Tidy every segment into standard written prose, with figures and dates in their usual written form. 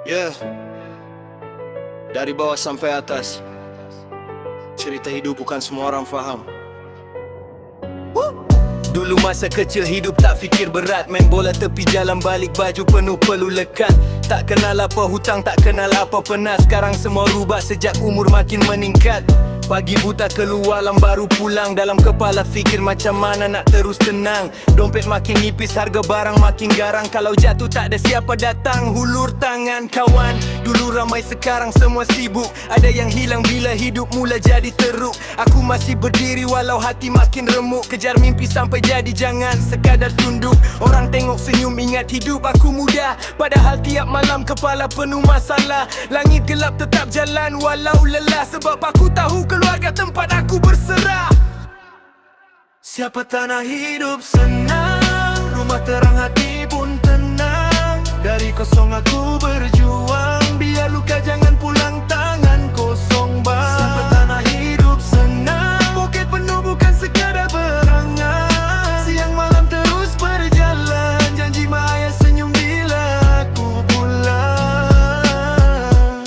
Yeah, dari bawah sampai atas. Cerita hidup bukan semua orang faham. Dulu masa kecil hidup tak fikir berat. Main bola tepi jalan balik baju penuh perlu lekat. Tak kenal apa hutang, tak kenal apa penat. Sekarang semua rubah sejak umur makin meningkat. Pagi buta keluar alam baru pulang. Dalam kepala fikir macam mana nak terus tenang. Dompet makin nipis, harga barang makin garang. Kalau jatuh tak ada siapa datang, hulur tangan kawan. Dulu ramai sekarang semua sibuk. Ada yang hilang bila hidup mula jadi teruk. Aku masih berdiri walau hati makin remuk. Kejar mimpi sampai jadi, jangan sekadar tunduk. Orang tengok senyum ingat hidup aku mudah. Padahal tiap malam kepala penuh masalah. Langit gelap tetap jalan walau lelah. Sebab aku tahu keluarga tempat aku berserah. Siapa tak nak hidup senang? Rumah terang hati pun tenang. Dari kosong aku berjuang. Biar luka jangan pulang tangan kosong bang. Siapa tak nak hidup senang? Poket penuh bukan sekadar berangan. Siang malam terus berjalan. Janji maya senyum bila aku pulang.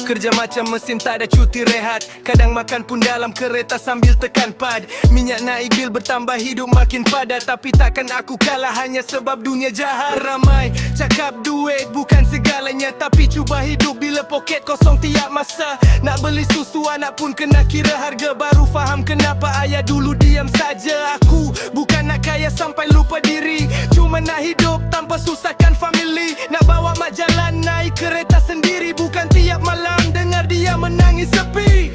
Kerja macam mesin tak ada cuti rehat. Kadang makan pun dalam kereta sambil tekan pad. Minyak naik, bil bertambah, hidup makin padat. Tapi takkan aku kalah hanya sebab dunia jahat. Ramai cakap duit bukan segalanya, tapi cuba hidup bila poket kosong tiap masa. Nak beli susu anak pun kena kira harga. Baru faham kenapa ayah dulu diam saja. Aku bukan nak kaya sampai lupa diri, cuma nak hidup tanpa susahkan family. Nak bawa mak jalan naik kereta sendiri, bukan tiap malam dengar dia menangis sepi.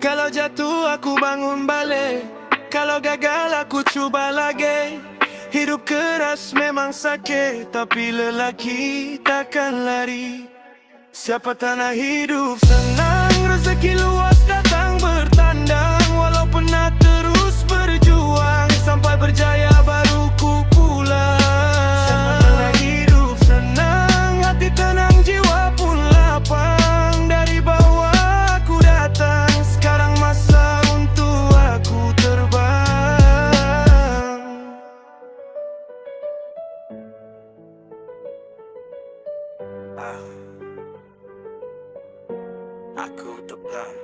Kalau jatuh aku bangun balik, kalau gagal aku cuba lagi. Hidup keras memang sakit, tapi lelaki takkan lari. Siapa tak nak hidup senang? Rezeki luas datang bertandang. Walau pernah terus berjuang, sampai berjaya baru ku pulang. Siapa tak nak hidup senang? Hati tenang, jiwa pun lapang. Dari bawah aku datang, sekarang masa untuk aku terbang. Aku terbang.